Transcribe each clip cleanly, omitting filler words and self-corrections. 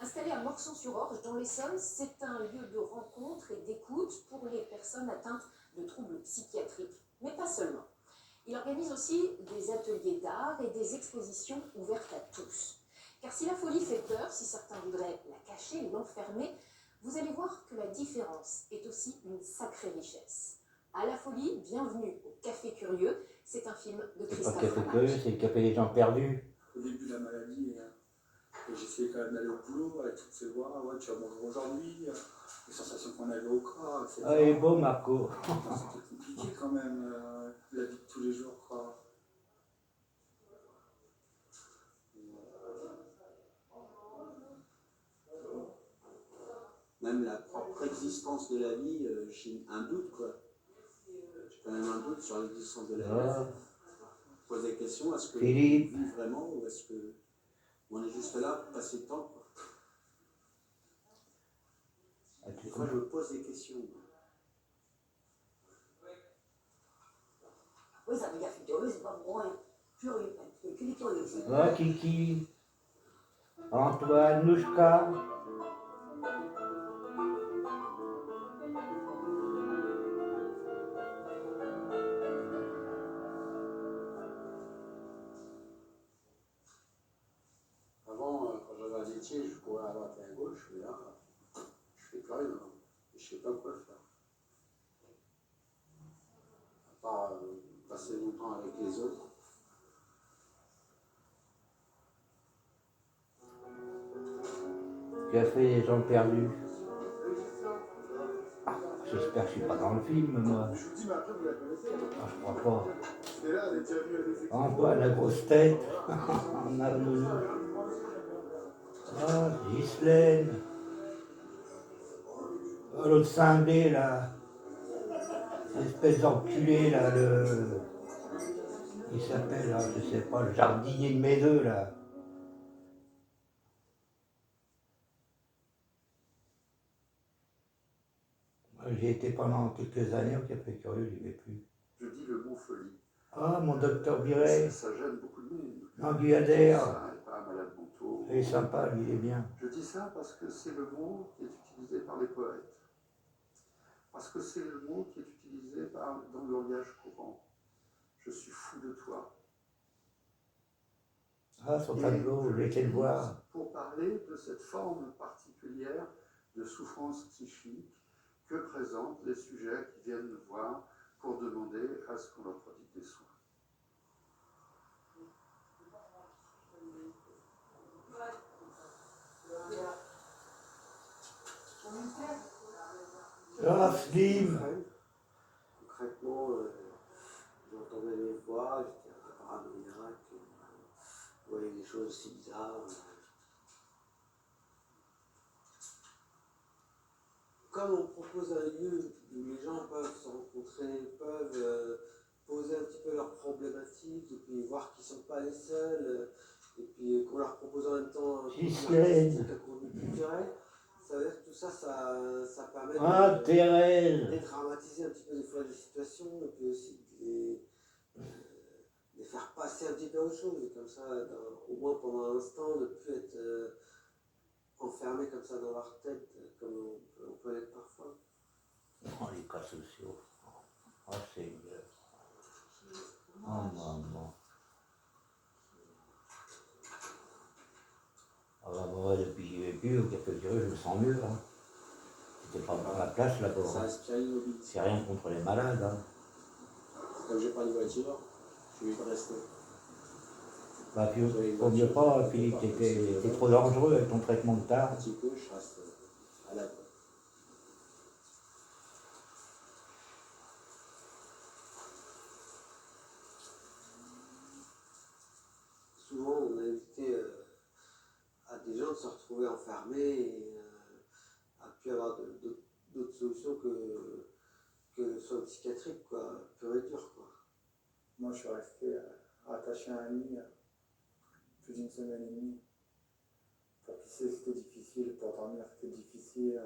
Installé à Morson-sur-Orge, dans l'Essonne, c'est un lieu de rencontre et d'écoute pour les personnes atteintes de troubles psychiatriques, mais pas seulement. Il organise aussi des ateliers d'art et des expositions ouvertes à tous. Car si la folie fait peur, si certains voudraient la cacher, l'enfermer, vous allez voir que la différence est aussi une sacrée richesse. À la folie, bienvenue au Café Curieux, c'est un film de Christophe C'est pas le Café Ramage. Curieux, c'est le Café des gens perdus. Au début de la maladie, j'essayais quand même d'aller au boulot avec toutes ces voix, ouais, tu vas mourir aujourd'hui, les sensations qu'on avait au corps, etc. Ah, il est beau, Marco. C'était compliqué quand même, la vie de tous les jours, quoi. Même la propre existence de la vie, j'ai un doute, quoi. J'ai quand même un doute sur l'existence de la vie. Je pose la question, est-ce que on vit vraiment ou est-ce qu'on est juste là pour passer le temps, quoi. Des fois, je me pose des questions. Oui, ça veut dire curieux, c'est pas pour rien. Curieux, que des curieux aussi. Ah, Kiki, Antoine, Nouchka. Avant, quand j'avais un métier, je courais à droite et à gauche, mais là, je fais plus rien. Je sais pas quoi faire. À part passer mon temps avec les autres. Café des gens perdus. J'espère que je suis pas dans le film, moi. Je vous dis, mais après, vous la connaissez. Ah, je crois pas. C'est là, elle est déjà venue à des expositions. Antoine, la grosse tête. On a le... Ah, Ghislaine. Ah, l'autre cinglé, là. L'espèce d'enculé, là, le... Il s'appelle, là, je sais pas, le jardinier de mes deux, là. J'ai été pendant quelques années au Café Curieux, je n'y vais plus. Je dis le mot folie. Ah, mon docteur Biret. Ça gêne beaucoup de monde. Non, Guyadère. Ça n'est pas un malade mentaux. Il est sympa, lui, il est bien. Je dis ça parce que c'est le mot qui est utilisé par les poètes. Parce que c'est le mot qui est utilisé dans le langage courant. Je suis fou de toi. Ah, son tableau, j'ai été le voir. Pour parler de cette forme particulière de souffrance psychique que présentent les sujets qui viennent me voir pour demander à ce qu'on leur prodigue des soins. Ah, Slim. Concrètement, j'entendais les voix, j'étais un peu paranoïaque, je voyais des choses aussi bizarres. Comme on propose un lieu où les gens peuvent se rencontrer, peuvent poser un petit peu leurs problématiques, et puis voir qu'ils ne sont pas les seuls, et puis qu'on leur propose en même temps un contenu culturel, ça veut dire que tout ça, ça permet de dédramatiser un petit peu des fois les situations, et puis aussi de les faire passer un petit peu à autre chose, et comme ça, au moins pendant un instant, ne plus être enfermés comme ça dans leur tête, comme on peut l'être parfois. Oh, les cas sociaux. Oh, c'est une... Oh, maman. Ah bah, moi, depuis que j'y vais plus, au Café Curieux, je me sens mieux. Hein. C'était pas dans la place là-bas. Ça inspire l'immobilité. C'est rien contre les malades. Hein. Comme j'ai pas de voiture, je vais pas rester. Bah, puis, vaut mieux pas, Philippe, t'es trop dangereux avec ton traitement de tard. Un petit peu, je reste à la. Souvent, on a évité à des gens de se retrouver enfermés et à pu avoir d'autres solutions que le soin psychiatrique, quoi, pur et dur, quoi. Moi, je suis resté attaché à un lit plus d'une semaine et demie. Pour pisser, c'était difficile. Pour dormir, c'était difficile.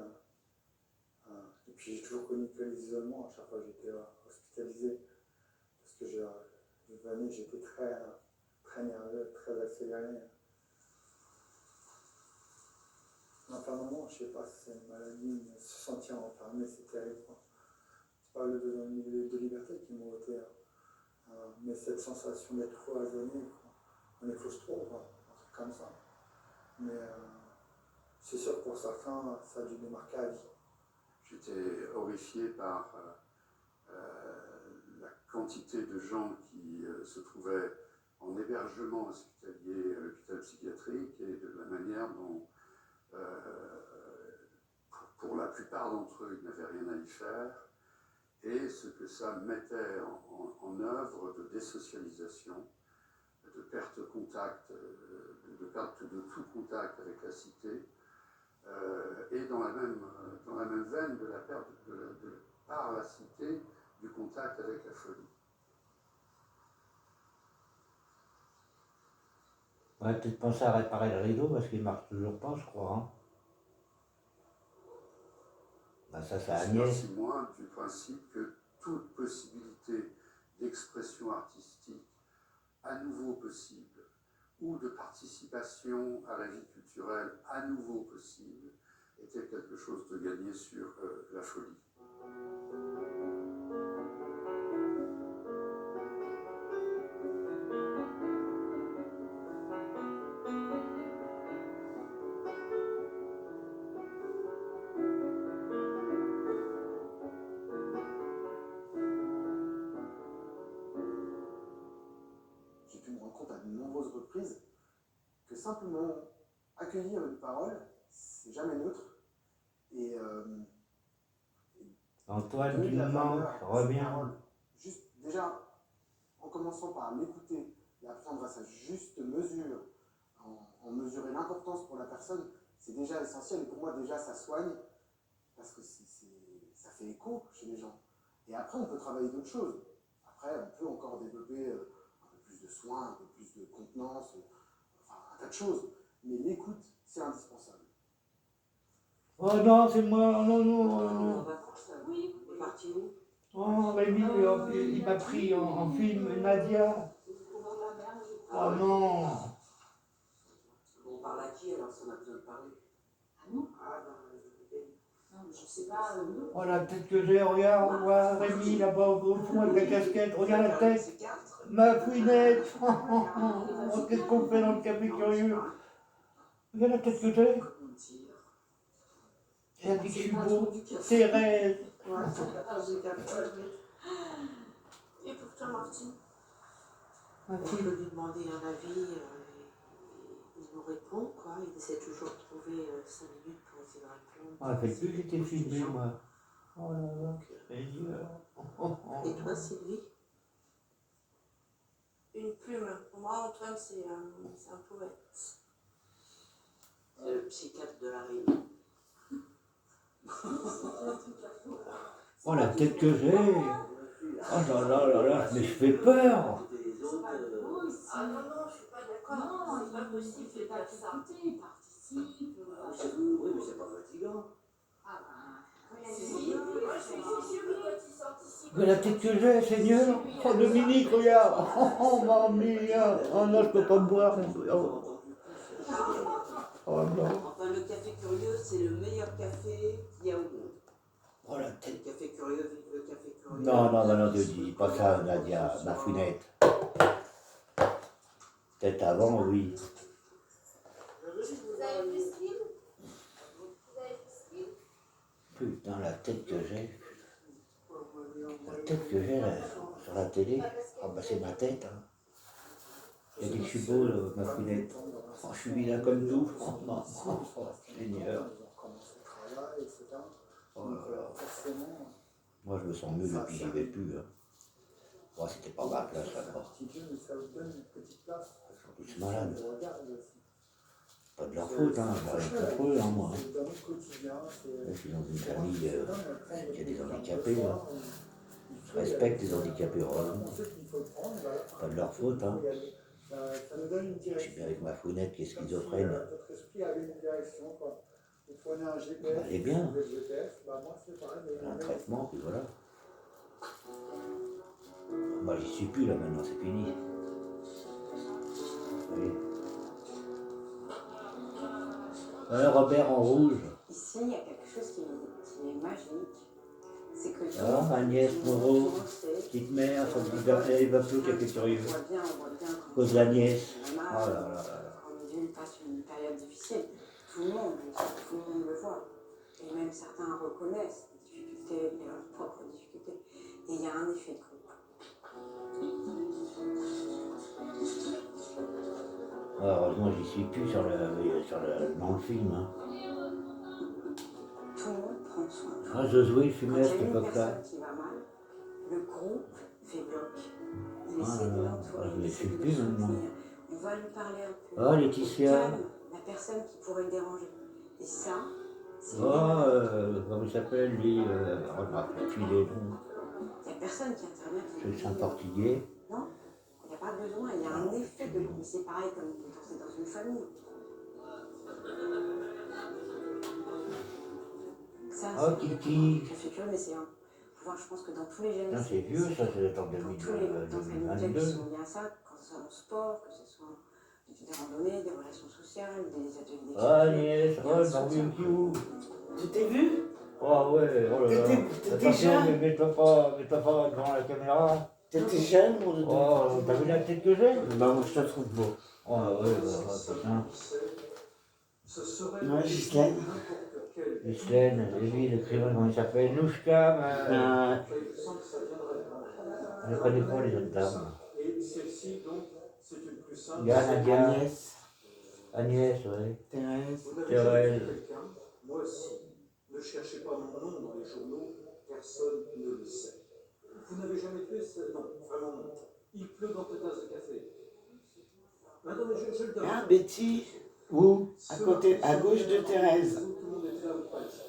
Et puis, j'ai toujours connu que l'isolement. À chaque fois, j'étais hospitalisé. Parce que je venais, j'étais très nerveux, très accéléré. je sais pas si c'est une maladie, mais se sentir enfermé, c'est terrible, quoi. C'est pas le besoin de liberté qui m'a ôté, mais cette sensation d'être cloisonné, quoi. On est claustro, quoi, un truc comme ça. Mais c'est sûr que pour certains, ça a dû les marquer à vie. J'étais horrifié par la quantité de gens qui se trouvaient en hébergement hospitalier à l'hôpital psychiatrique et de la manière dont, pour la plupart d'entre eux, ils n'avaient rien à y faire, et ce que ça mettait en œuvre de désocialisation, de perte de contact, de perte de tout contact avec la cité, et dans la même veine de la perte par la cité du contact avec la folie. On va peut-être penser à réparer le rideau parce qu'il marche toujours pas, je crois. Hein. Ben ça, c'est Je suis Agnès. aussi moi du principe que toute possibilité d'expression artistique à nouveau possible ou de participation à la vie culturelle à nouveau possible était quelque chose de gagné sur la folie. J'ai pu me rendre compte à de nombreuses reprises que simplement accueillir une parole, c'est jamais neutre. Et Antoine, donner tu de la me valeur manques, à cette reviens. parole, juste déjà en commençant par l'écouter et apprendre à sa juste mesure, en mesurer l'importance pour la personne, c'est déjà essentiel. Et pour moi, déjà, ça soigne parce que ça fait écho chez les gens. Et après, on peut travailler d'autres choses. Après, on peut encore développer un peu plus de soins, un peu plus de contenance, enfin un tas de choses. Mais l'écoute, c'est indispensable. Oh non, c'est moi, oh non, non, oh non. Oui, on est parti où? Oh, Rémi, il m'a pris en film Nadia. Oh non. On parle à qui alors si on a besoin de parler? À nous? Ah non, non, je sais pas. Oh la tête que j'ai, regarde, on voit Rémi là-bas au fond avec la casquette, regarde la tête. Ma fouinette. Oh, qu'est-ce qu'on fait dans le café curieux? Regarde la tête que j'ai. Elle a dit que je suis beau. Thérèse. Ouais, c'est la tasse de café. Et pour toi, Martine? Ma On fouine. peut lui demander un avis, il nous répond, quoi. Il essaie toujours de trouver 5 minutes pour essayer de répondre. Ah, fait plus que j'étais filmé, moi. Oh là là, Seigneur. Et toi, Sylvie? Une plume. Pour moi, Antoine, c'est un poète. C'est le psychiatre de la rime. Oh la tête que j'ai. Oh là là là là, mais je fais peur. Ah non, non, je suis pas d'accord. Non, C'est pas possible de faire ça. Participe. Oui, mais c'est pas fatigant. Ah ben, Si, moi, je suis sûre que quand ils sortent ici. Mais la tête que j'ai, Seigneur. Oh Dominique, regarde. Oh mamma mia. Oh non, je peux pas me boire. Oh, oh non. Enfin, le café curieux, c'est le meilleur café qu'il y a au monde. Oh la Le tête. café curieux, vive le café curieux. Non, non, non, non, ne dis pas ça, Nadia, ma founette. Peut-être avant, oui. Vous avez plus ce film? Vous avez plus ce film? Putain, la tête que j'ai. La tête que j'ai là, sur la télé. Oh bah c'est ma tête. Hein. Il dit que je suis beau, là, ma founette. Oh, je suis vilain comme tout. Oh non, oh, Seigneur. Commencer le travail, etc. Oh là là. Forcément, Moi je me sens mieux depuis que j'y vais plus. Hein. Moi c'était pas ma place là-bas. mais ça vous donne une petite place. Je suis tous malades. Je regarde aussi. Pas de leur faute, hein. J'ai rien contre eux, hein, moi. Hein. C'est dans notre quotidien. Je suis dans une famille qui a des handicapés. Hein. Je respecte les handicapés, heureusement. Pas de leur faute, hein. Ça nous donne une Je suis direction. bien avec ma founette qui est schizophrène. Notre esprit avait une direction, quoi. Vous prenez un GPS, Elle est bien. vous avez le GPS, bah moi c'est pareil. mais Un traitement, puis voilà. Moi j'y suis plus là maintenant, c'est fini. Oui. Robert en rouge. Ici, il y a quelque chose qui est magique. C'est que Ah, Agnès Moreau, petite mère, elle va plus qu'elle est curieuse. On voit bien Cause d'Agnès. Oh quand là là là là. une ville passe une période difficile, tout le monde le voit. Et même certains reconnaissent les difficultés, leurs propres difficultés. Et il y a un effet de groupe. Heureusement, j'y suis plus dans le film. Hein. Tout le monde prend soin de Ah, Josué, il fumait à Quand cette il y a une époque-là. personne qui va mal, le groupe fait bloc. Il Ah essaie là de là, l'entourer, je il ne essaie suis de le plus maintenant. soutenir. On va lui parler un peu. Ah, Laetitia. Calme la personne qui pourrait le déranger. Et ça, c'est Comment il s'appelle, lui je me rappelle plus les noms. il n'y a personne qui intervient. C'est un portugais. Non, il n'y a pas besoin. Il y a un effet de groupe. C'est pareil comme quand c'est dans une famille. Ça, Oh, Kiki. je suis curieux, mais c'est un pouvoir, je pense que dans tous les jeunes. Putain, c'est vieux, ça, c'est en Dans tous les dans les médias qui 2022. sont liés à ça, que ce soit en sport, que ce soit des randonnées, des relations sociales, des ateliers d'écriture. Ah, Agnès, oh, le barbecue. Tu t'es vu? Oh, ouais, oh là là. T'étais Attention, jeune. mais mets-toi pas devant la caméra. T'étais jeune, mon doudou? Oh, t'as vu la tête que j'ai? Bah, moi, je te trouve beau. Oh, ouais, putain. Ouais, Ghislaine. Ghislaine, j'ai vu l'écrivain, comment il s'appelle? Nouchka, mais... Je ne connais pas les autres dames. Il y a Nadia, Agnès. Agnès, ouais. Thérèse. Thérèse. Moi aussi, ne cherchez pas mon nom dans les journaux, personne ne le sait. Vous n'avez jamais fait ça? Non, vraiment non. Il pleut dans ta tasse de café. Non, mais je le donne. Ah, Betty. Où? À côté, à gauche de Thérèse. Tout le monde était là ou presque.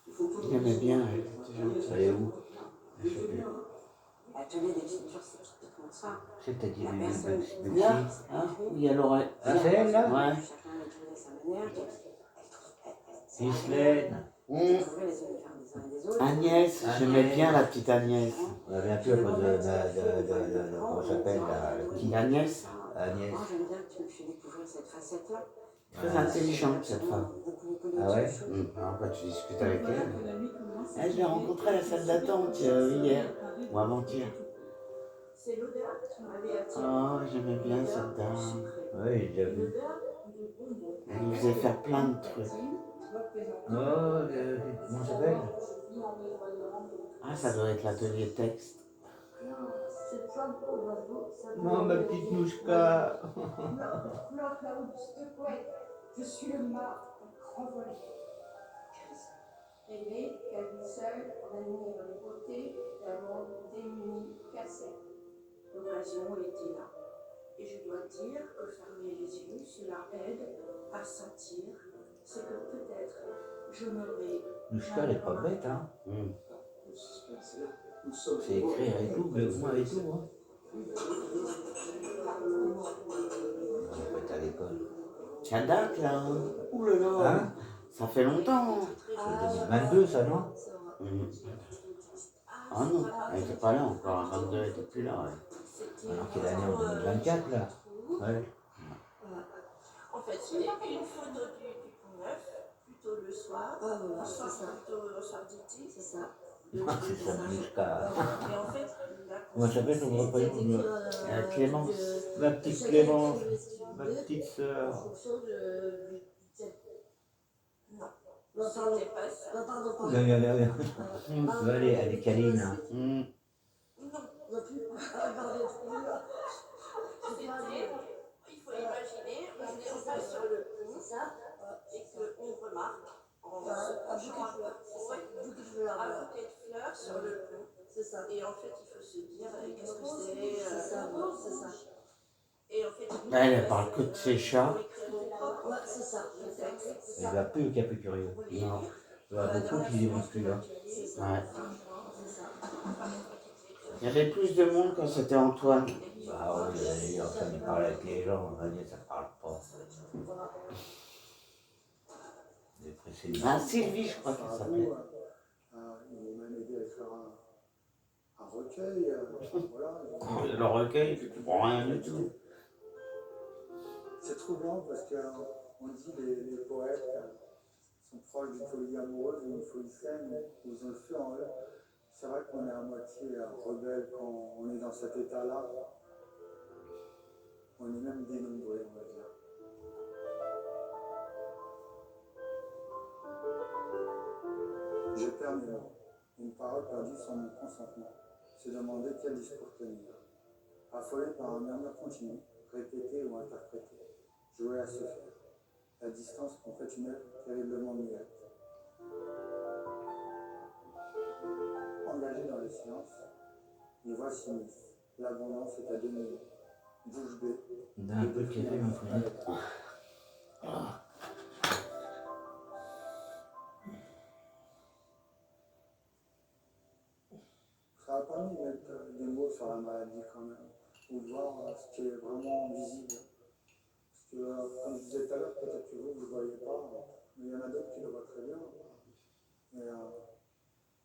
Il faut que tout le Il monde aimait bien, elle était gentille. Elle est où? L'atelier d'écriture, c'est typiquement ça. C'est-à-dire La personne Betty. Là, hein, où il y a l'oreille. Ah, c'est elle, là? Ouais. chacun l'écrit à sa manière. Ghislaine. Elle trouvait les univers des uns et des autres. Agnès, j'aimais bien la petite Agnès. On revient plus à cause de comment ça s'appelle, la petite Agnès, Agnès. Moi, j'aime bien que tu me fais découvrir cette facette-là. très intelligente cette femme. Beaucoup de Ah ouais? choses. Alors, quand tu discutes avec elle. Elle, je l'ai rencontrée à la salle d'attente hier, ou avant-hier. C'est l'odeur qui m'avait attiré. Oh, j'aimais bien cette dame. Oui, j'ai déjà vu. Elle nous faisait faire plein de trucs. Oh, comment ça s'appelle? Ah, ça doit être l'atelier texte. Non, ma petite Nouchka. Je suis le mât envolé. Aimée, qu'elle vit seule, en admire les beautés d'un monde démuni, cassé. L'occasion était là. Et je dois dire que fermer les yeux, cela aide à sentir ce que peut-être je m'aurais. Nouchka, elle est pas bête, hein. Nous sommes C'est écrire et tout, mais au moins et tout, hein. On peut être à l'école. Ça date là. Ouh là là. Hein? Ça fait longtemps. C'est 2022, ça, non? Ah non, elle était pas là encore. En 22, elle était plus là. Ouais. Alors quelle année, en 2024, là? Ouais. En fait, c'est une photo du Pont Neuf, plutôt le soir. Le soir, plutôt le soir d'été. C'est ça. Ah, c'est ça, Nouchka. Et en fait, Comment ça s'appelle, ton prénom? Clémence. Ma petite Clémence. Ma petite sœur. en fonction du thème. Non, c'était pas ça. Non. Elle est câline, hein. Hmm. Il faut imaginer, on passe sur le pont et qu'on remarque en se penchant un bouquet de fleurs sur le pont. C'est ça. Et en fait, il faut se dire qu'est-ce que c'est. C'est ça. Et en fait, Elle parle que de ses chats. Ouais, c'est ça. Il n'y a plus le Cap Curieux. Non. Il y en a beaucoup qui n'y vont plus, là. Ouais. Il y avait plus de monde quand c'était Antoine. Ah oui, il est en train de parler avec les gens. Agnès, ça ne parle pas. Dépressif. Ah, Sylvie, je crois qu'elle s'appelait. Il m'a aidé à écrire un recueil. Voilà. Le recueil, tu comprends rien du tout. C'est troublant parce qu'on On dit les poètes sont proches d'une folie amoureuse ou d'une folie saine, ou ils ont le feu en eux. C'est vrai qu'on est à moitié rebelle quand on est dans cet état-là. On est même dénombré, on va dire. Je perds mes mots. Une parole perdue sans mon consentement. Se demander quel discours tenir. Affolé par un murmure continu, répété ou interprété. Jouer à se faire. La distance complète une œuvre terriblement muette. Engagé dans le silence, les voix s'immiscent. L'abondance est à demi. Bouche bée. D'un peu de café, mon frère. Ça a permis de mettre des mots sur la maladie quand même, ou de voir ce qui est vraiment visible. Parce que, comme je disais tout à l'heure, peut-être que vous ne le voyez pas, mais il y en a d'autres qui le voient très bien. Mais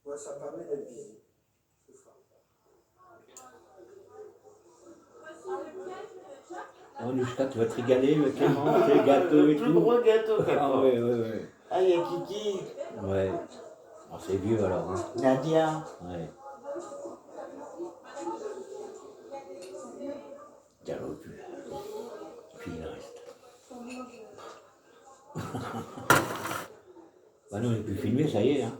ouais, ça permet d'être visible. C'est ça. Oh, Louchka, tu vas te régaler, le Clément, les gâteaux et Plus tout. gros gâteau. Ah ouais, ouais, ouais. Ah, il y a Kiki. Ouais. Alors c'est vieux alors. Hein. Nadia. Ouais. Tiens, l'autre, puis il reste. Bah nous on n'est plus filmé, ça y est. Hein.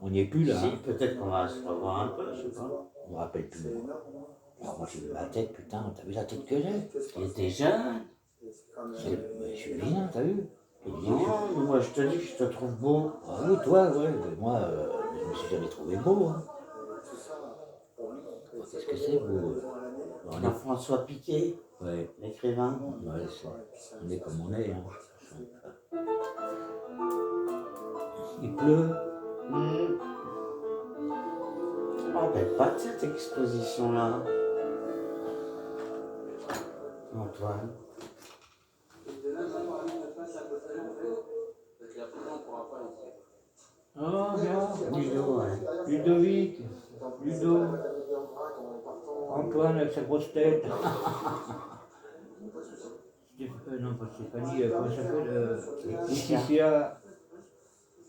On n'y est plus là. Si, Hein. peut-être qu'on va se revoir un peu, je sais pas. On me rappelle plus. Alors moi j'ai vu ma tête, putain, t'as vu la tête que j'ai? Il était jeune. Mais je suis vilain, t'as vu? Non, mais moi je te dis que je te trouve beau. Ah oui, toi, ouais, mais moi, je me suis jamais trouvé beau. Hein. Qu'est-ce que c'est, beau? On est... François Piquet, Ouais. l'écrivain. Ouais, on est comme on est. Hein. Il pleut. Je me rappelle pas de cette exposition-là. Antoine. Oh, bien. Ludo, ouais. Ludovic. Ludo. Antoine avec sa grosse tête. Non, pas Stéphanie, comment ça s'appelle Laetitia.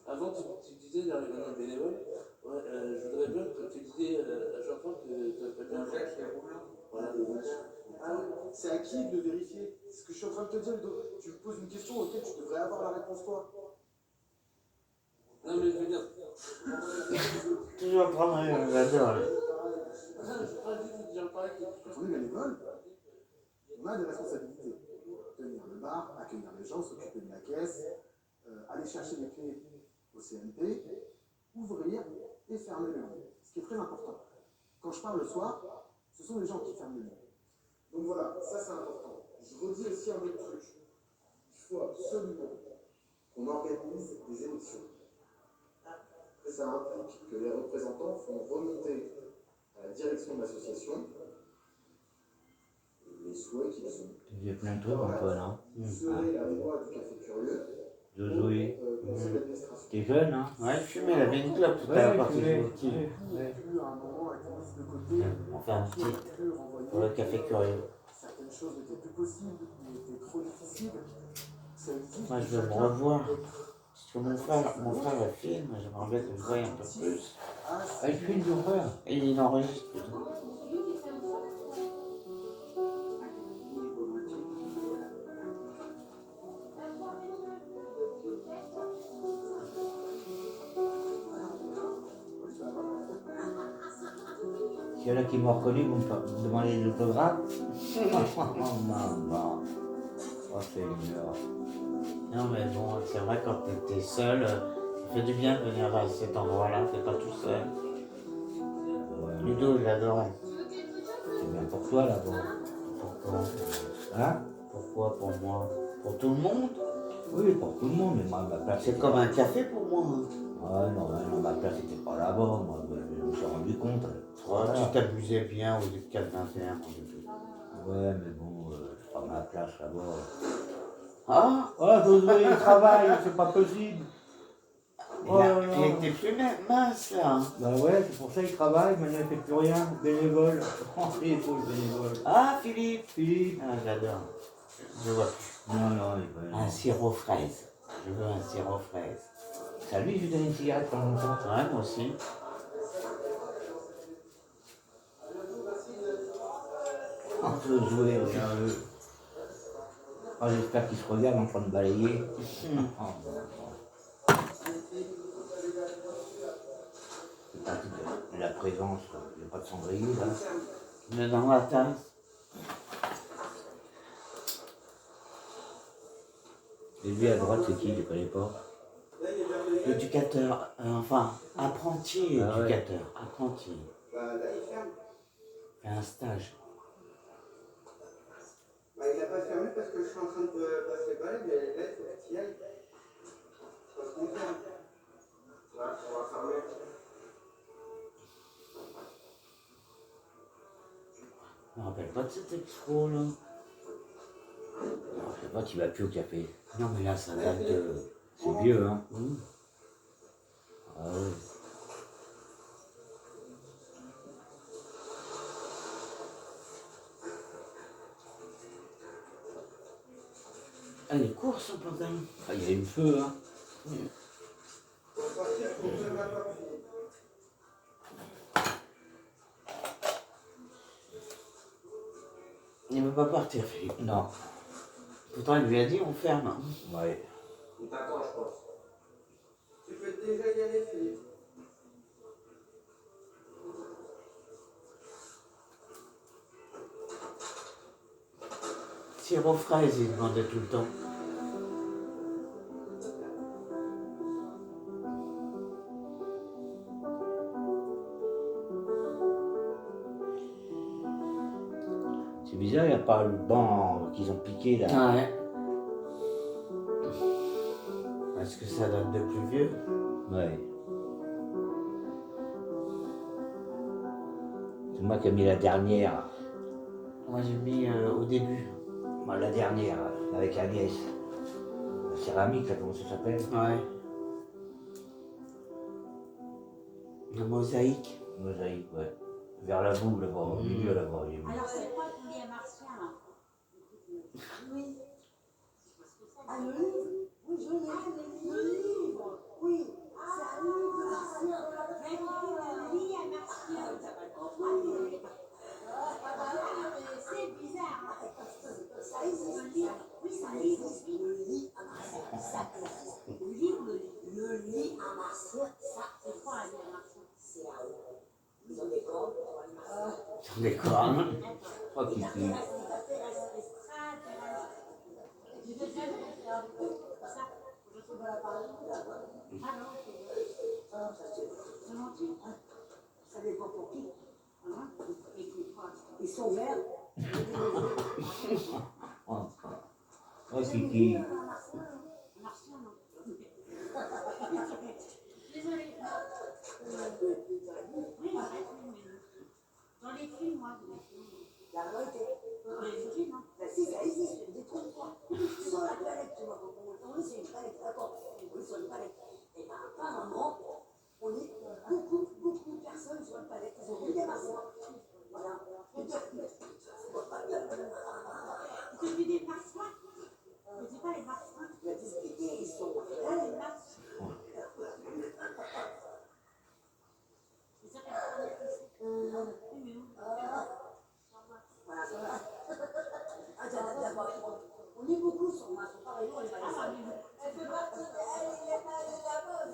Avant, tu disais dans les bénévoles, ouais, je voudrais bien que tu disais à chaque fois que tu as bien fait. Voilà, C'est à qui de le vérifier? C'est ce que je suis en train de te dire, Ludo. Tu me poses une question auquel tu devrais avoir la réponse toi. Non, mais je veux dire. Toujours prendre un j'adore. On est bénévole, on a des responsabilités. Tenir le bar, accueillir les gens, s'occuper de la caisse, aller chercher les clés au CNP, ouvrir et fermer le lieu. Ce qui est très important. Quand je parle le soir, ce sont les gens qui ferment le lieu. Donc voilà, ça c'est important. Je redis aussi un autre truc. Il faut absolument qu'on organise des élections. Et ça implique que les représentants font remonter à la direction de l'association les souhaits qu'ils ont. Il y a plein de trucs, Antoine. Hein. Serait la loi du café curieux. Zoé. Conseil d'administration. T'es jeune, hein? Ouais, je fumais, il avait une clope tout à l'heure quand il jouait. Plus à un moment avec une mise de côté. On fait un petit pour le café curieux. Certaines choses n'étaient plus possibles, n'étaient trop difficiles. Moi je veux me revoir. Parce que mon frère le filme, j'aimerais bien que je le voie un peu plus. Ah, il filme ton frère? Et il enregistre plutôt. S'il y en a qui m'ont reconnu, vous me demandez des autographes. Non. Oh, c'est une heure. Non mais bon, c'est vrai quand t'es seul, ça fait du bien de venir à cet endroit-là, t'es pas tout seul. Ouais, Ludo, je l'adore. c'est bien pour toi là-bas. Pourquoi? Hein? Pourquoi pour moi? Pour tout le monde? Oui, pour tout le monde, mais moi, ma place. C'est comme un café pour moi. Ouais, non, ma place n'était pas là-bas, moi, je me suis rendu compte. Voilà. Tu t'abusais bien au lieu de 4,21. Ouais, mais bon, c'est pas ma place là-bas. Ah? Oh, Zoé, il travaille, c'est pas possible. Il était plus mince là. Bah ouais, c'est pour ça qu'il travaille, maintenant il fait plus rien, bénévole. Oh, il est beau le bénévole. Ah, Philippe! Philippe. Ah, j'adore. Je vois plus. Non, il veut. Un sirop fraise. Je veux un sirop fraise. C'est à lui que je lui donne une cigarette pendant longtemps. Ouais, moi aussi. On peut jouer, regarde. Oh, j'espère qu'il se regarde en train de balayer. Oh, c'est parti de la présence, il n'y a pas de cendrier là. Il est dans la tasse. Et lui à droite, c'est qui? Je ne connais pas. Éducateur, enfin, apprenti Ah ouais. éducateur. Apprenti. Bah, là, il ferme. Fait un stage. Bah, il n'a pas fermé parce que je suis en train de passer le balai, mais là, il faut que tu y ailles. Parce qu'on ferme. Là, on va fermer. Je me rappelle pas de cette expo là. Je sais pas, tu vas plus au café. Non mais là ça date de. C'est vieux, hein. Mmh. Ah ouais. Ah, il est court son pantalon. Ah, il y a eu le feu, hein. Pour sortir, il faut que je m'apporte. Il veut pas partir, Philippe. Non. Pourtant il lui a dit on ferme. Ouais. Il t'attend, je pense. Tu peux déjà y aller, Philippe. Sirop fraise, il demandait tout le temps. C'est bizarre, il n'y a pas le banc qu'ils ont piqué là. Ah ouais. Est-ce que ça date de plus vieux? Ouais. C'est moi qui ai mis la dernière. Moi j'ai mis au début. Moi, la dernière, avec Agnès. La céramique, là, comment ça s'appelle? Ouais. La mosaïque. Mosaïque, ouais. Vers la boue, là-bas, au milieu, là-bas. j'ai mis. Alors, c'est quoi le lien martien là? Oui. Ah, le livre? Oui, je l'ai. Le livre? Oui. C'est un livre martien. J'ai compris le lien martien. C'est bizarre. Ça existe. Oui, ça existe. Le lit à martien, ça existe. Le livre, le lit à martien, ça. C'est quoi un lit à martien? C'est à eux. Ils ont des cordes pour aller marcher. Des cornes. Oh, Kiki. Ça dépend pour qui. Ils sont verts. Oh, Kiki. Désolée. Dans les films, moi, la réalité. Dans les films, hein. Si, ça existe, détrompe-toi. Sur la planète, tu vois, oui, c'est une planète, d'accord. On est sur une planète. Et bien, apparemment, on est beaucoup de personnes sur la planète. Ils ont vu des martiens. Voilà. Ils ont vu des martiens. Je dis pas les martiens. Il a expliqué, ils sont là, les martiens. On est beaucoup sur moi, c'est pareil, on est pas les seuls. Elle fait partie, elle est pas de la mode.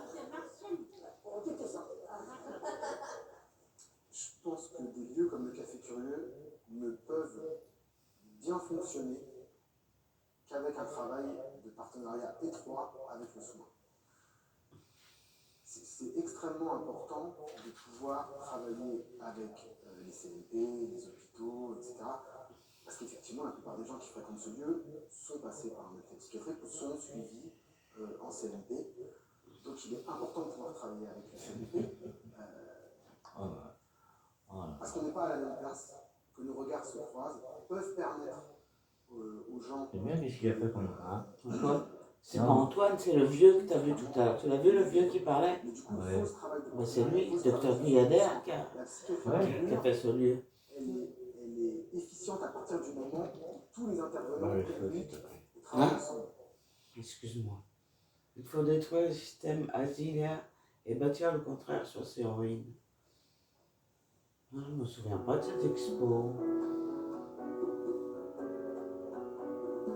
C'est martienne. En quelque sorte. Je pense que des lieux comme le Café Curieux ne peuvent bien fonctionner qu'avec un travail de partenariat étroit avec le soin. C'est extrêmement important de pouvoir travailler avec les CLP, les hôpitaux, etc. Parce qu'effectivement, la plupart des gens qui fréquentent ce lieu sont passés par un hôpital psychiatrique ou sont suivis en CLP. Donc il est important de pouvoir travailler avec les CLP. Parce qu'on n'est pas à la même place, que nos regards se croisent, peuvent permettre aux gens... C'est bien qu'est-ce qu'il a fait comme ça. Pourquoi? C'est pas Antoine, c'est le vieux que tu as vu tout à l'heure. Tu l'as vu le vieux qui parlait? Ouais. Bah, c'est lui, le docteur Guyader, qui a fait ce lieu. Elle est efficiente à partir du moment où tous les intervenants Ouais, je sais, communiquent c'est vrai. et travaillent Hein? ensemble. Excuse-moi. Il faut détruire le système asylien et bâtir le contraire sur ses ruines. Ah, je me souviens pas de cette expo.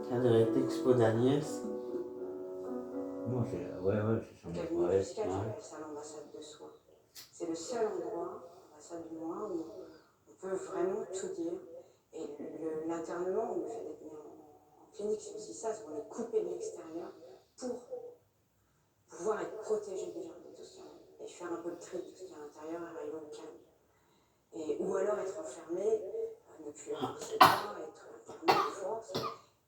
Ça devait être l'expo d'Agnès. Non, c'est. Ouais, c'est son Cabinet ouais. psychiatrique, Ouais. c'est l'ambassade de soi. C'est le seul endroit, l'ambassade du moi, où on peut vraiment tout dire. Et l'internement, le fait d'être mis en clinique, c'est aussi ça, c'est qu'on est coupé de l'extérieur pour pouvoir être protégé déjà de tout ce qu'il y a et faire un peu le tri de tout ce qu'il y a à l'intérieur et arriver au calme. Ou alors être enfermé, ne plus avoir ses droits, être interné de force.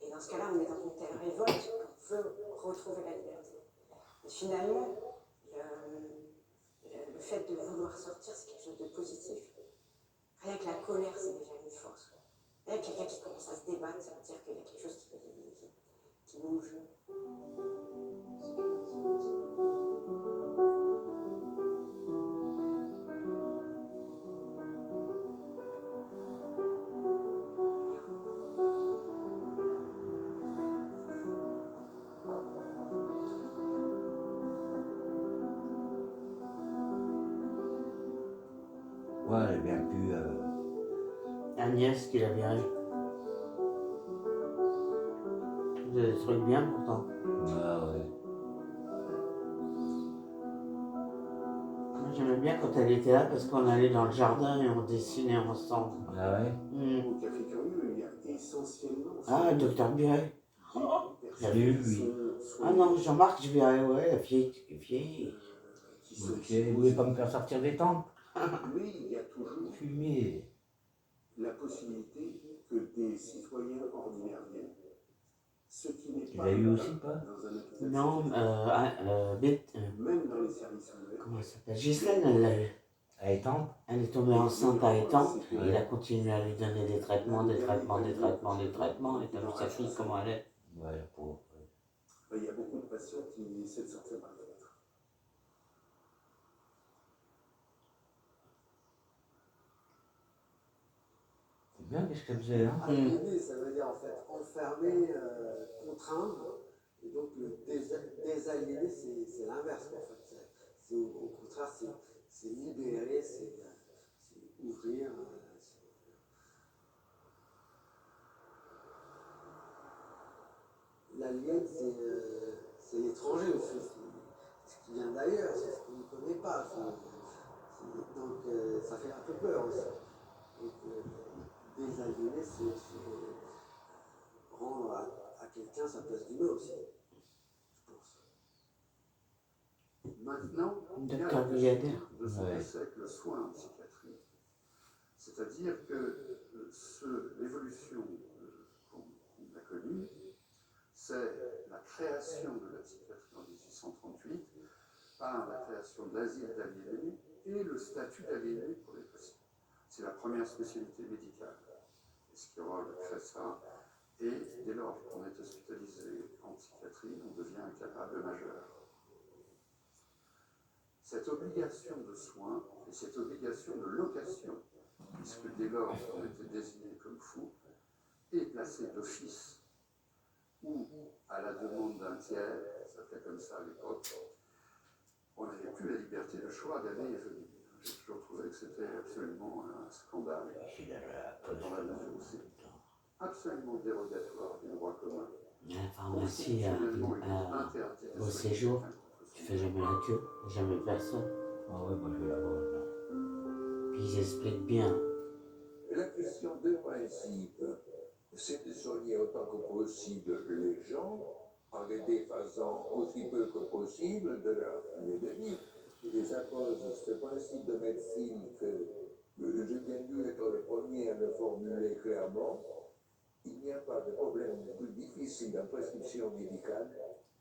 Et dans ce cas-là, on est dans une telle révolte qu'on veut retrouver la liberté. Et finalement, le fait de vouloir sortir, c'est quelque chose de positif. Rien que la colère, c'est déjà une force. Rien que quelqu'un qui commence à se débattre, ça veut dire qu'il y a quelque chose qui bouge. Ouais, elle est bien plus. Agnès qui l'a viré. Vous avez des trucs bien pourtant. Ouais. Moi j'aimais bien quand elle était là parce qu'on allait dans le jardin et on dessinait ensemble. Ah ouais. Au Café Curieux, il y a essentiellement Ah, Docteur Biret. Je l'ai eu, lui. Ah non, Jean-Marc Biret, ouais, la vieille. qui sont Vous voulez pas me faire sortir des tempes? mais il y a toujours Fumer. la possibilité que des citoyens ordinaires viennent. Ce qui n'est Tu pas l'as eu le aussi, cas pas? dans un hôpital Non, psychiatrique. Même dans les services ouverts. comment elle s'appelle? Ghislaine, elle l'a eu. À Étampes? Elle est tombée enceinte à Étampes et il a continué à lui donner des traitements. Et t'as vu sa fille comment elle est. Ouais, la pauvre. Il y a beaucoup de patients qui essaient de sortir par la fenêtre. C'est bien, qu'est-ce qu'elle faisait, hein? Aliéner, ça veut dire en fait enfermer, contraindre, et donc le désaliéner, c'est l'inverse en fait. Au contraire, c'est libérer, c'est ouvrir. L'alien, c'est l'étranger aussi, c'est ce qui vient d'ailleurs, c'est ce qu'on ne connaît pas. Donc ça fait un peu peur aussi. Donc, désaliéner, c'est rendre à quelqu'un sa place d'humain aussi, je pense. Maintenant, il y a Docteur la Brigader. question de ce Ouais. que c'est que le soin en psychiatrie. C'est-à-dire que l'évolution qu'on a connue, c'est la création de la psychiatrie en 1838 par la création de l'asile d'aliénés et le statut d'aliéné pour les patients. C'est la première spécialité médicale. Esquirol crée ça. Et dès lors qu'on est hospitalisé en psychiatrie, on devient un capable majeur. Cette obligation de soins et cette obligation de location, puisque dès lors qu'on était désigné comme fou, est placée d'office ou à la demande d'un tiers, ça s'appelait comme ça à l'époque, on n'avait plus la liberté de choix d'aller et venir. J'ai toujours trouvé que c'était absolument un scandale, dans la mesure où c'est absolument dérogatoire du droit commun. À la pharmacie, au séjour, tu fais jamais la queue, jamais personne. Ah ouais, moi je vais la voir. Puis ils expliquent bien. La question de principe, c'est de soigner autant que possible les gens en les défaisant aussi peu que possible de leur lieu de vie. Ils imposent ce principe de médecine que je viens dû être le premier à le formuler clairement. Il n'y a pas de problème plus difficile en prescription médicale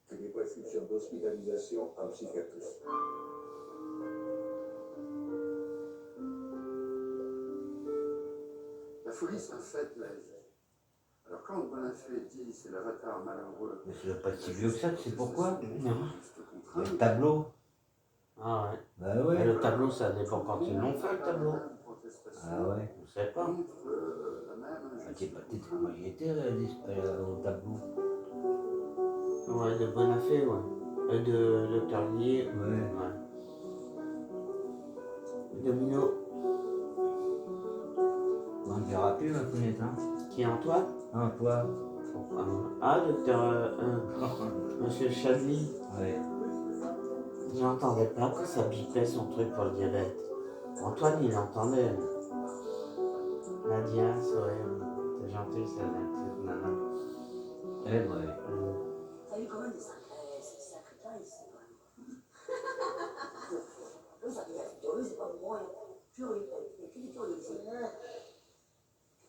que les prescriptions d'hospitalisation en psychiatrie. La folie, c'est un fait de la vie. Alors quand Bonafé dit c'est l'avatar malheureux. Mais c'est pas si vieux que ça, tu sais pourquoi? Non. Le tableau. Ah ouais. Bah ouais. Le tableau, ça dépend quand ils l'ont fait, le tableau. protestation Ah ouais. Je sais pas. contre la même injustice. Moi j'y étais au tableau. Ouais, de Bonafé, ouais. De Dr. Guy. Ouais. Domino. On ne dira plus ma fenêtre, hein. Qui est Antoine? Ah, toi. Ah, docteur Monsieur Chadli. Ouais. J'entendais pas que ça bipait son truc pour le diabète. Antoine, il entendait. Nadia, ouais. C'est gentil, cette nana. Elle, ouais. T'as eu quand même des sacrés cas ici, quand même. En plus, ça devient curieux, c'est pas pour rien. Curieux, il y a que des curieux ici.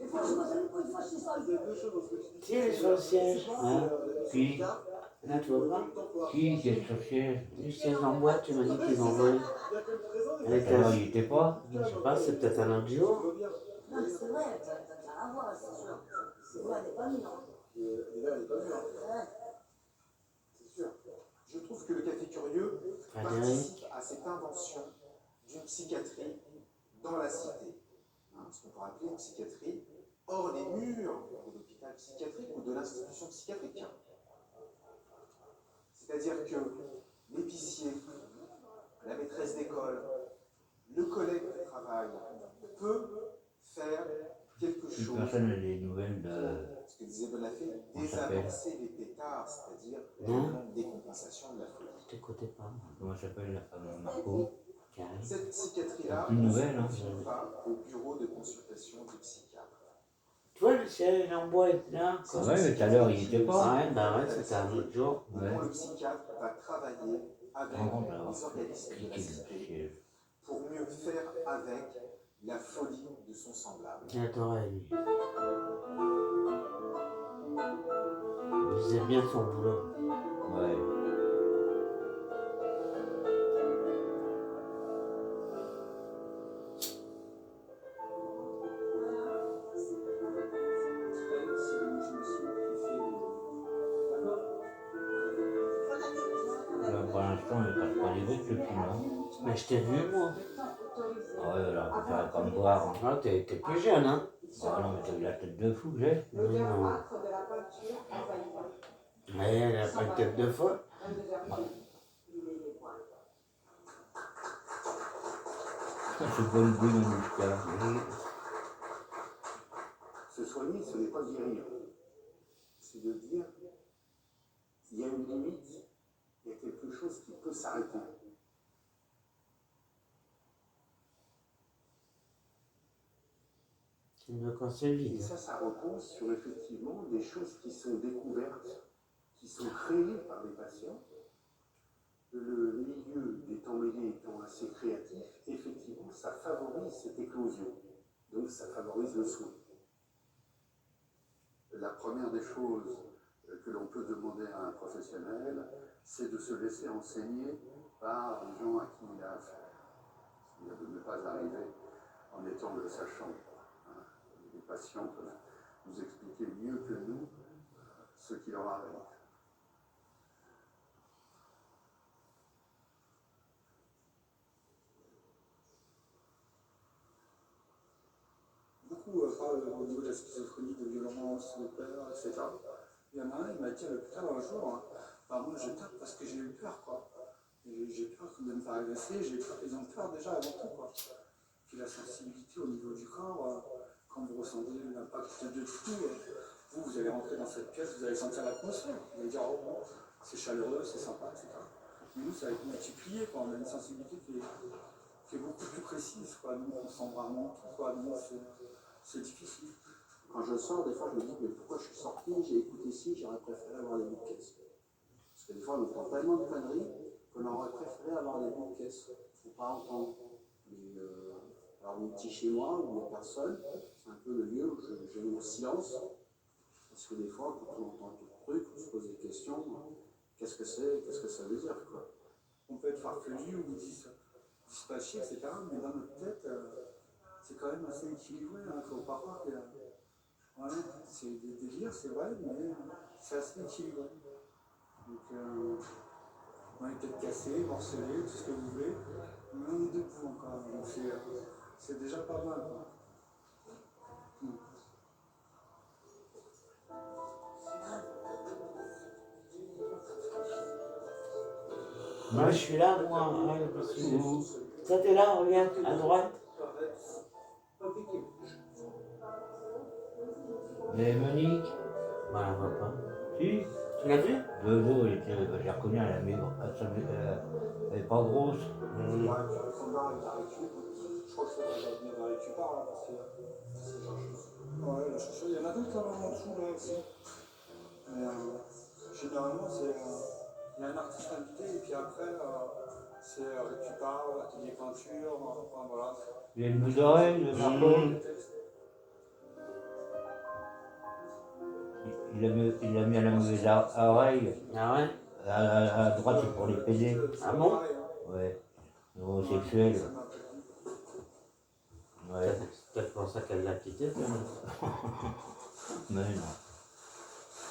Et puis, je me une fois, je suis ça. Il y a deux choses dans ce que tu dis. Qui est sur le siège? Hein? Qui? Là, tu vois pas? Qui est sur le siège? Le siège en boîte, tu m'as dit qu'ils ont volé. Avec Alors, la... il était pas? Je sais pas, c'est peut-être un autre jour. Non, mais c'est vrai, t'as rien à voir, c'est sûr. C'est vrai, elle n'est pas mieux. Et là, elle n'est pas mûre. C'est sûr. Je trouve que le café curieux participe à cette invention d'une psychiatrie dans la cité. Hein, ce qu'on pourrait appeler une psychiatrie hors les murs de l'hôpital psychiatrique ou de l'institution psychiatrique. C'est-à-dire que l'épicier, la maîtresse d'école, le collègue de travail peut faire quelque Plus chose. personne n'a des nouvelles de. Ce que disait Bonafé, On s'appelle. désamorcer les pétards, c'est-à-dire Non. la décompensation de la folie. Je t'écoutais pas. Comment s'appelle Marco? Carré. Cette psychiatrie-là Une ne nouvelle, hein. se trouve pas au bureau de consultation du psychiatre. Tu vois, le siège en bois est là. Ah ouais, mais tout à l'heure, il était pas. Ouais, bah ouais, c'était un autre jour. Dont le psychiatre va travailler avec Rencontre, alors. les organismes de la Cliquez le cité siège. pour mieux faire avec la folie de son semblable. J'adorais lui. Il faisait bien son boulot. Ouais. Pour l'instant, il passe pas les briques, le film, hein. Mais je t'ai vu, moi. Ah ouais, alors, on va pas me voir, hein. Ah, t'es plus jeune, hein? Ah non, mais t'as vu la tête de fou que j'ai? Oui, non. Ouais, elle a pas une tête de folle. C'est pas une bouille dans le muscat. Se soigner, ce n'est pas guérir. C'est de dire, il y a une limite, il y a quelque chose qui peut s'arrêter. Tu veux quand c'est Et vide. ça repose sur effectivement des choses qui sont découvertes, qui sont créées par les patients. Le milieu des temps mêlés étant assez créatif, effectivement, ça favorise cette éclosion. Donc ça favorise le soin. La première des choses que l'on peut demander à un professionnel, c'est de se laisser enseigner par les gens à qui il a affaire. C'est-à-dire de ne pas arriver en étant le sachant. Les patients peuvent nous expliquer mieux que nous ce qui leur arrive. Beaucoup parlent au niveau de la schizophrénie, de violence, de peur, etc. Il y en a un, il m'a dit à l'hôpital un jour, bah moi je tape parce que j'ai eu peur, quoi. J'ai peur de me faire agresser, ils ont peur déjà avant tout, quoi. Puis la sensibilité au niveau du corps, quand vous ressentez l'impact de tout, vous allez rentrer dans cette pièce, vous allez sentir l'atmosphère, vous allez dire, oh bon, c'est chaleureux, c'est sympa, etc. Mais nous, ça va être multiplié, quoi. On a une sensibilité qui est beaucoup plus précise, quoi. Nous, on sent vraiment tout, quoi. Nous, c'est difficile. Quand je sors, des fois, je me dis, mais pourquoi je suis sorti, j'ai écouté ci, j'aurais préféré avoir les bouts de caisse. Parce que des fois, on entend tellement de conneries qu'on aurait préféré avoir les bouts de caisse. Il ne faut pas entendre. Mais, alors, mon petit chez moi, où il n'y a personne, c'est un peu le lieu où j'ai mon silence. Parce que des fois, quand on entend tout le truc, on se pose des questions. Qu'est-ce que c'est? Qu'est-ce que ça veut dire, quoi? On peut être farfelu ou dispatché, etc. Mais dans notre tête, c'est quand même assez équilibré. Il ne faut pas croire que voilà, c'est des délires, c'est vrai, mais c'est assez équilibré. Donc, on est peut-être cassé, morcelé, tout ce que vous voulez, mais on est debout encore. Donc, c'est déjà pas mal, quoi. Moi, je suis là, moi. Ah, je suis où? Toi, t'es là, regarde, à droite. Mais Monique, Bah, on voit pas. si, Tu l'as vu? Dodo, je la reconnais, elle est pas grosse. Mmh. Il crois que c'est qu'on va venir dans les cupards, là, parce que c'est Georges. Ouais, la chaussure, il y en a d'autres là en dessous là aussi. Mais généralement, il y a un artiste invité et puis après, c'est récupère, atelier peinture, enfin voilà. Il y a une boucle d'oreille, le chapeau. Il l'a mis à la mauvaise oreille. Ah ouais? À droite, c'est pour les PD. Ah bon? Ouais. Homosexuel. Ouais. C'est peut-être pour ça qu'elle l'a quitté, toi. Mais non.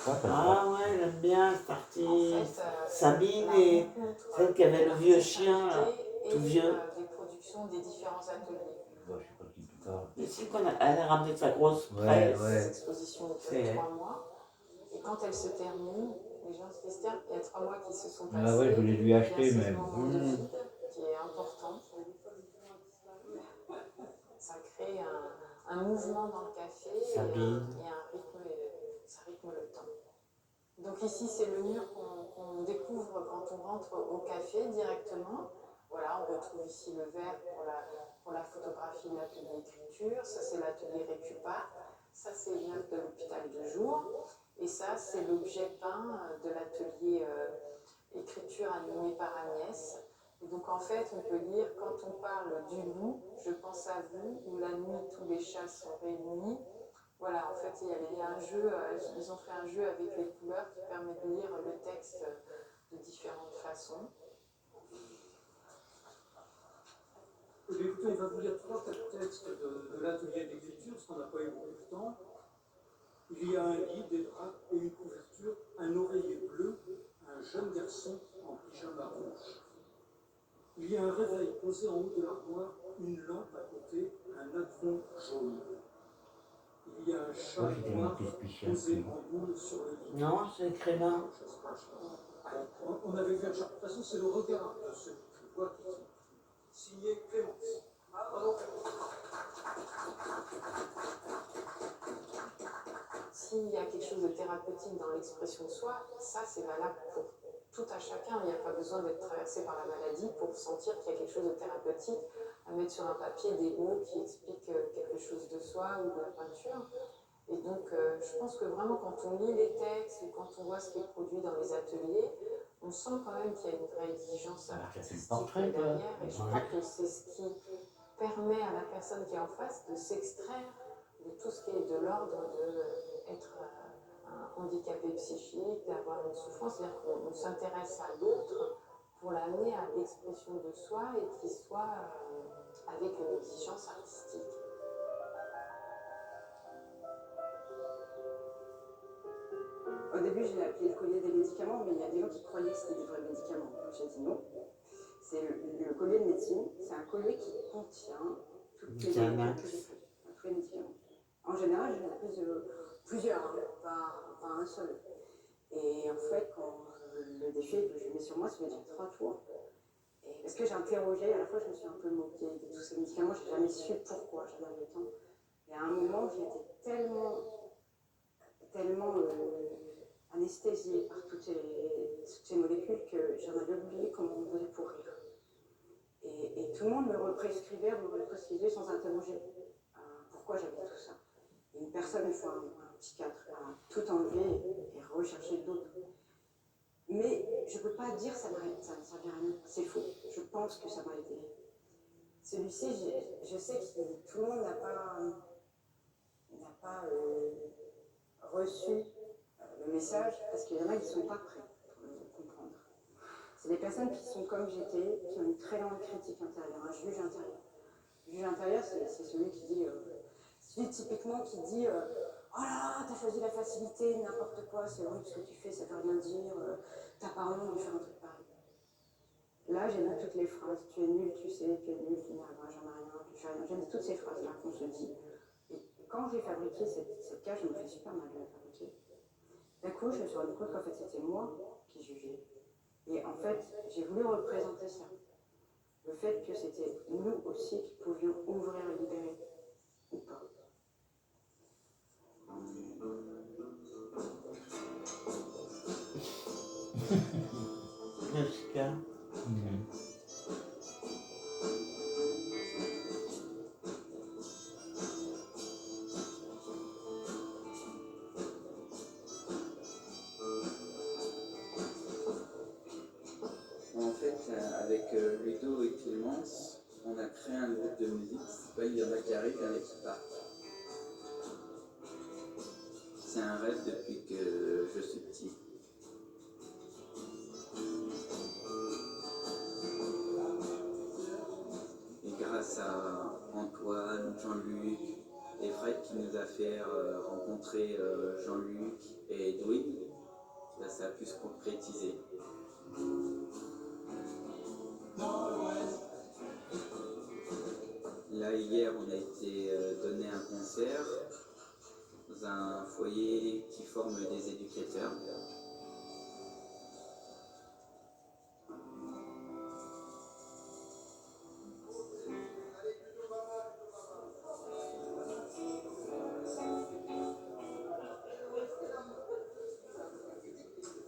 Pas comme Ah ça. ouais, j'aime bien cette artiste. En fait, Sabine la et rencontre celle qui avait le vieux chien, là, et tout vieux. des productions des différents ateliers. Bon, je sais pas de qui tu parles. Mais c'est elle a ramené sa grosse Ouais, presse. ouais. Cette exposition C'est dure 3 mois. Et quand elle se termine, les gens se disent tiens, il y a 3 mois qui se sont passés. Ah ouais, je voulais lui acheter Il y a ce même. moment de vide qui est important. Ça crée un mouvement dans le café et un rythme, ça rythme le temps. Donc ici, c'est le mur qu'on découvre quand on rentre au café directement. Voilà, on retrouve ici le verre pour la photographie de l'atelier écriture. Ça, c'est l'atelier récupart. Ça, c'est l'œuvre de l'hôpital de jour. Et ça, c'est l'objet peint de l'atelier écriture animé par Agnès. Et donc, en fait, on peut lire, quand on parle du loup, je pense à vous, où la nuit, tous les chats sont réunis. Voilà, en fait, il y a un jeu, ils ont fait un jeu avec les couleurs qui permet de lire le texte de différentes façons. Écoutez, il va vous lire 3-4 textes de l'atelier d'écriture, parce qu'on n'a pas eu beaucoup de temps. Il y a un lit, des draps et une couverture, un oreiller bleu, un jeune garçon en pyjama rouge. Il y a un réveil posé en haut de l'armoire, une lampe à côté, un avion jaune. Il y a un chat noir posé en boule sur le lit. Non, c'est écrit là. On avait vu un chat. De toute façon, c'est le regard de celui qui voit qui signé Clémence. Pardon, S'il y a quelque chose de thérapeutique dans l'expression de soi, ça c'est valable pour tout à chacun. Il n'y a pas besoin d'être traversé par la maladie pour sentir qu'il y a quelque chose de thérapeutique, à mettre sur un papier des mots qui expliquent quelque chose de soi ou de la peinture. Et donc je pense que vraiment quand on lit les textes ou quand on voit ce qui est produit dans les ateliers, on sent quand même qu'il y a une vraie exigence artistique derrière. Et je crois que c'est ce qui permet à la personne qui est en face de s'extraire de tout ce qui est de l'ordre d'être un handicapé psychique, d'avoir une souffrance, c'est-à-dire qu'on s'intéresse à l'autre pour l'amener à l'expression de soi et qu'il soit avec une exigence artistique. Au début, j'ai appelé le collier des médicaments, mais il y a des gens qui croyaient que c'était des vrais médicaments. Donc j'ai dit non. C'est le collier de médecine, c'est un collier qui contient toutes les médicaments que j'ai pris, tous les médicaments. En général, j'en ai pris plusieurs, pas un seul. Et en fait, quand le défi que je mets sur moi, ça fait déjà 3 tours. Et parce que j'ai interrogé, à la fois je me suis un peu moquée de tous ces médicaments, je n'ai jamais su pourquoi j'avais un temps. Et à un moment, j'ai été tellement anesthésiée par toutes ces molécules que j'en avais oublié comment on faisait pour rire. Et tout le monde me represcrivait, sans interroger pourquoi j'avais tout ça. Et une personne, une fois, un psychiatre, a tout enlevé et recherché d'autres. Mais je ne peux pas dire que ça ne servait à rien. C'est faux. Je pense que ça m'a aidé. Celui-ci, je sais que tout le monde n'a pas reçu le message parce qu'il y en a qui ne sont pas prêts pour le comprendre. C'est des personnes qui sont comme j'étais, qui ont une très grande critique intérieure, un juge intérieur. Le juge intérieur, c'est celui qui dit, celui typiquement qui dit oh là là, t'as choisi la facilité, n'importe quoi, c'est horrible ce que tu fais, ça veut rien dire, t'as pas honte de faire un truc pareil. Là, j'ai mis toutes les phrases. Tu es nul, tu sais, tu es nul, tu n'y arriveras jamais à rien, tu fais rien. J'ai mis toutes ces phrases-là qu'on se dit. Et quand j'ai fabriqué cette cage, je me fais super mal de la fabriquer. D'un coup, je me suis rendu compte qu'en fait, c'était moi qui jugeais. Et en fait, j'ai voulu représenter ça. Le fait que c'était nous aussi qui pouvions ouvrir et libérer, ou pas. Jessica. En fait, avec Ludo et Clémence, on a créé un groupe de musique qui s'appelle Il y en a qui arrivent, il y en a qui partent. C'est un rêve depuis que je suis petit. Et grâce à Antoine, Jean-Luc et Fred qui nous a fait rencontrer Jean-Luc et Edwin, là, ça a pu se concrétiser. Là, hier, on a été donner un concert dans un foyer qui forme des éducateurs.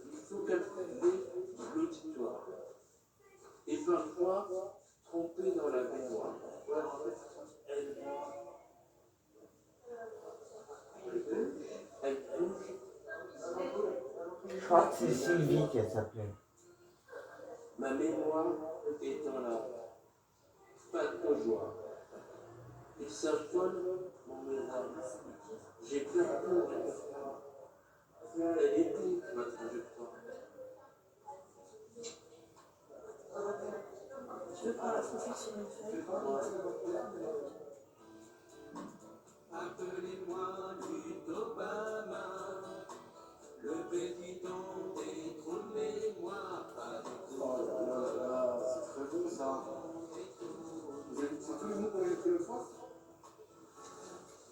Il faut calculer l'auditoire et parfois tromper dans la mémoire. Voilà, en fait, elle bouge. Je crois que c'est Sylvie qu'elle s'appelait. Ma mémoire est dans la patojoie. Il s'affole mon ménage. J'ai perdu mon répertoire. Elle écoute ma trajectoire. Je veux prendre la photo sur une feuille. Appelez-moi Obama, le président détrônez-moi, pas du tout. Oh là là, c'est très beau ça. Vous avez dit tous les mots qu'on a écrit le soir?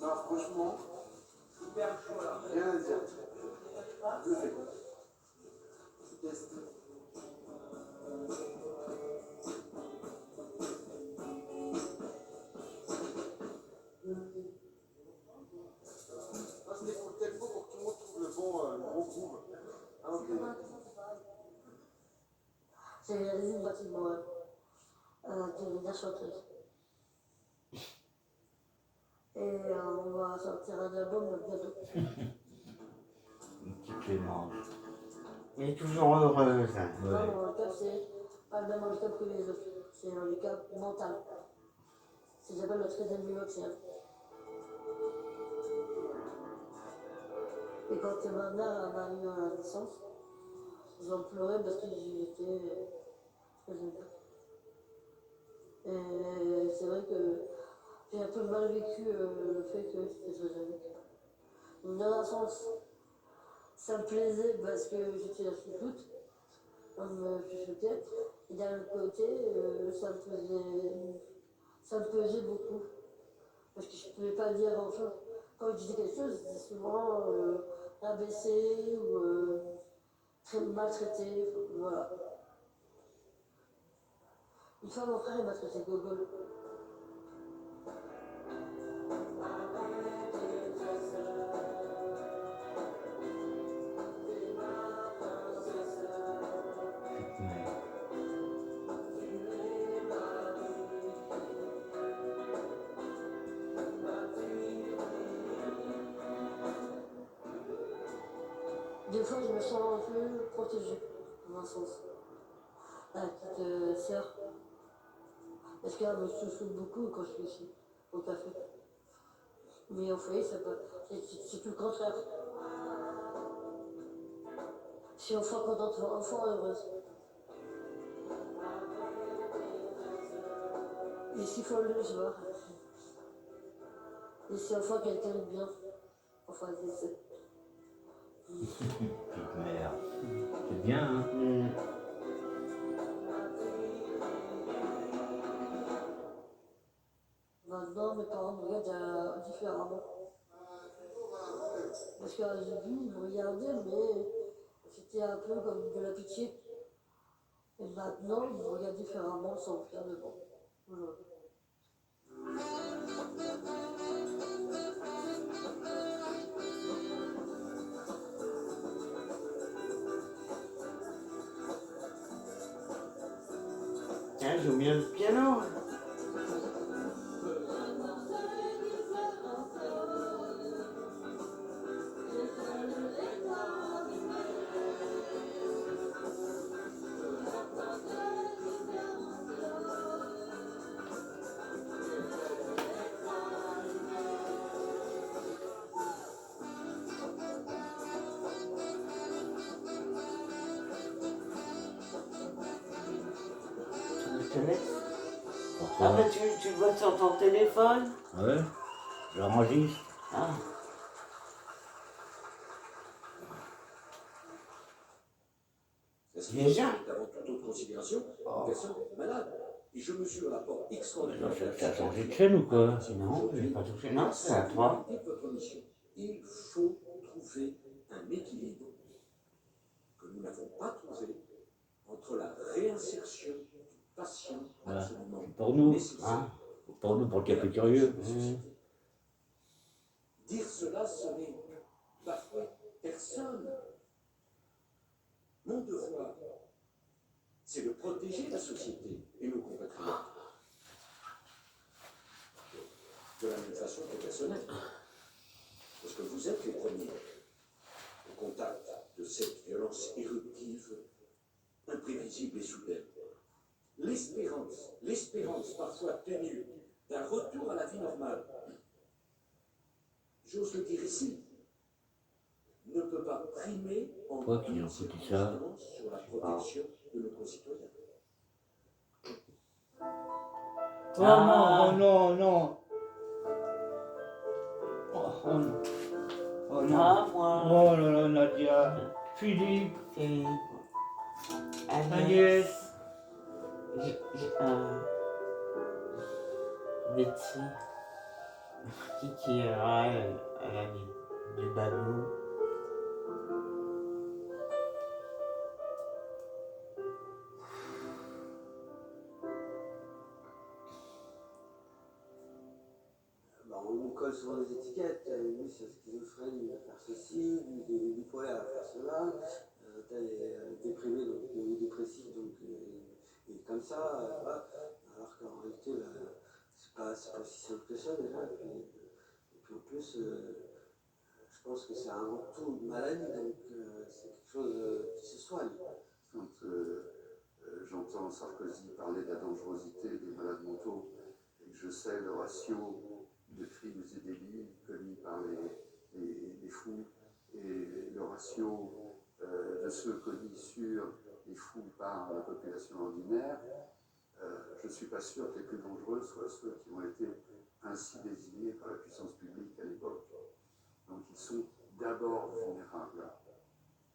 Non, franchement, Super chaud là. rien à dire. Je fais. Test. Ah, c'était pour le tempo pour que tout le monde trouve le gros groove. Ah, ok. J'ai réalisé une bâtiment qui devenir chanteuse. Et on va sortir un album bientôt. Une petite Clémence. Elle est toujours heureuse. Hein. Non, mon handicap, c'est pas le même handicap que les autres. C'est un handicap mental. Ça s'appelle le trait d'ambiloxien. Et quand ma mère m'a mis à la naissance, j'en pleurais parce que j'étais très handicapée. Et c'est vrai que j'ai un peu mal vécu le fait que j'étais très handicapée. Donc dans un sens, ça me plaisait parce que j'étais la chouchoute, on me chuchotait. Et d'un autre côté, ça me pesait beaucoup. Parce que je ne pouvais pas dire grand-chose. Quand je disais quelque chose, c'était souvent rabaissé ou très maltraité. Voilà. Une fois, mon frère il m'a traité de gogol. Des fois, je me sens un peu protégée, dans un sens. La petite sœur. Parce qu'elle me chouchoute beaucoup quand je suis ici, au café. Mais au foyer, c'est tout le contraire. Je suis enfant contente, enfant heureuse. Et s'il faut le voir. Et si enfin quelqu'un de bien, enfin, c'est. Petite mère. C'est bien, hein? maintenant, mes parents me regardent différemment. Parce qu'au début, ils me regardaient, mais c'était un peu comme de la pitié. Et maintenant, ils me regardent différemment sans faire de bon. Voilà. Elle joue bien le piano. Je te laisse. Pourquoi? Ah bah tu le vois sur ton téléphone? Ouais, j'enregistre. Ah. La Déjà? situation est avant toute autre considération une personne malade. Et je mesure l'apport extraordinaire de la Ça a changé de psychiatrie. chaîne ou quoi? Non, j'ai pas touché. Non, c'est à 3. C'est votre mission. Il faut trouver un équilibre que nous n'avons pas trouvé entre la réinsertion du patient Ouais. absolument Pour nous, nécessaire. hein? Pour nous, pour le café curieux. Dire cela, ce n'est bafouer personne. Mon devoir, c'est de protéger la société et nos compatriotes. De la même façon que personnel. Parce que vous êtes les premiers au contact de cette violence éruptive, imprévisible et soudaine. L'espérance parfois ténue d'un retour à la vie normale, j'ose le dire ici, ne peut pas primer en Toi qui as foutu ça, sur la protection de nos concitoyens. Oh non, oh non, non. Oh non. Oh non. Ah, moi. Oh là là, Nadia. Philippe. Philippe. Agnès. Betsy. Kiki, elle a du bagou. On nous colle souvent des étiquettes. Lui, c'est schizophrène, il va faire ceci, lui, il est bipolaire, il va faire cela. Tel est déprimé, donc, ou dépressif, donc, et comme ça, voilà. Alors qu'en réalité, c'est pas aussi simple que ça déjà. Et puis en plus, je pense que c'est avant tout une maladie, donc c'est quelque chose qui se soigne. Quand j'entends Sarkozy parler de la dangerosité des malades mentaux, et que je sais le ratio de crimes et délits commis par les fous, et le ratio de ceux commis sur les fous par la population ordinaire, je ne suis pas sûr que les plus dangereux soient ceux qui ont été ainsi désignés par la puissance publique à l'époque. Donc ils sont d'abord vulnérables,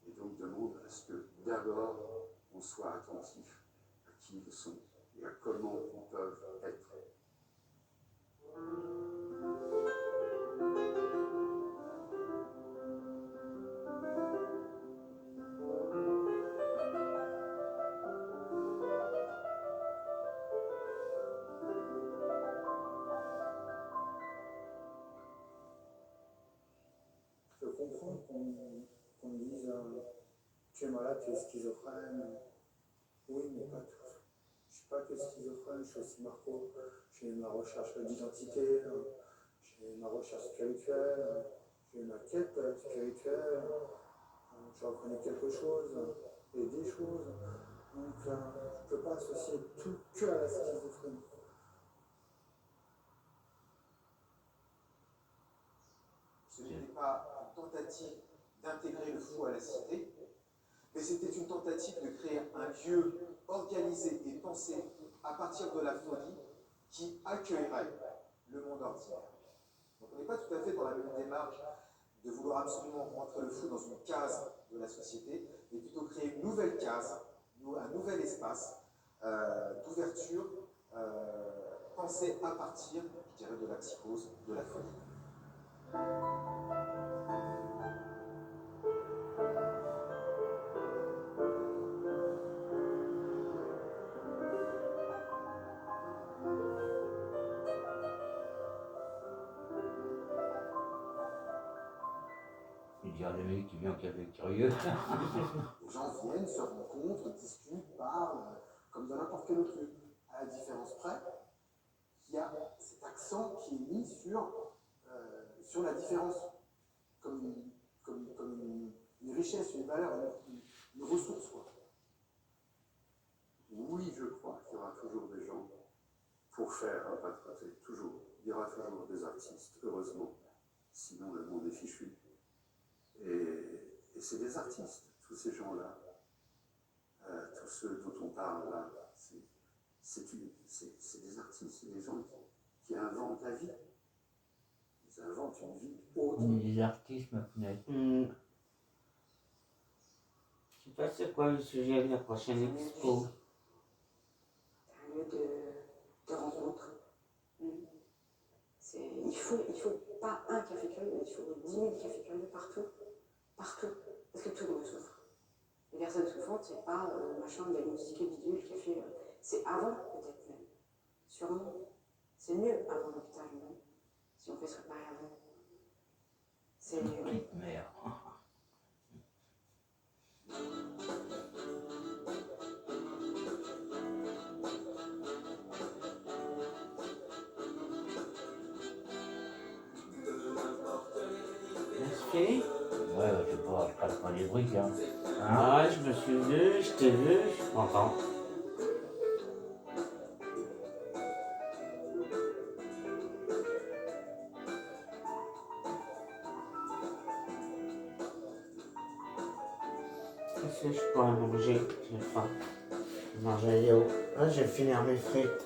et donc demandent à ce que d'abord on soit attentif à qui ils sont et à comment ils peuvent être. Je comprends qu'on dise tu es malade, tu es schizophrène. Oui, mais pas tous. Je ne suis pas que schizophrène, je suis aussi Marco. J'ai ma recherche d'identité, j'ai ma recherche spirituelle, j'ai ma quête spirituelle, je reconnais quelque chose et des choses. Donc je ne peux pas associer tout que à la schizophrénie. Ce n'était pas une tentative d'intégrer le fou à la cité, mais c'était une tentative de créer un lieu organisé et pensé à partir de la folie qui accueillerait le monde ordinaire. Donc on n'est pas tout à fait dans la même démarche de vouloir absolument rentrer le fou dans une case de la société, mais plutôt créer une nouvelle case, un nouvel espace d'ouverture penser à partir, je dirais, de la psychose, de la folie. Il y a des mecs qui viennent qui avaient curieux. Les gens viennent, se rencontrent, discutent, parlent, comme dans n'importe quel autre lieu. À la différence près, qu'il y a cet accent qui est mis sur la différence, comme une richesse, une valeur, une ressource, quoi. Oui, je crois qu'il y aura toujours des gens pour faire un pas de côté, toujours. Il y aura toujours des artistes, heureusement. Sinon, le monde est fichu. Et c'est des artistes, tous ces gens-là. Tous ceux dont on parle là, c'est des artistes, c'est des gens qui inventent la vie. Ils inventent une vie autre. On est des artistes maintenant. Je sais pas c'est quoi le sujet de la prochaine expo. Un lieu de rencontre. Il faut pas un café curieux, il faut 10 000 cafés curieux partout. Partout. Parce que tout le monde souffre. Les personnes souffrantes, c'est pas machin diagnostiqué bidule, café. C'est avant, peut-être même. Sûrement. C'est mieux avant l'hôpital, non? Si on peut se réparer avant. C'est mieux. Merde. Merci. Ouais, je passe pas les briques, hein. Ah, je me suis vu, je t'ai vu, je suis content. Qu'est-ce que je pourrais manger? J'ai faim. Je vais manger Léo. Là, je vais finir mes frites.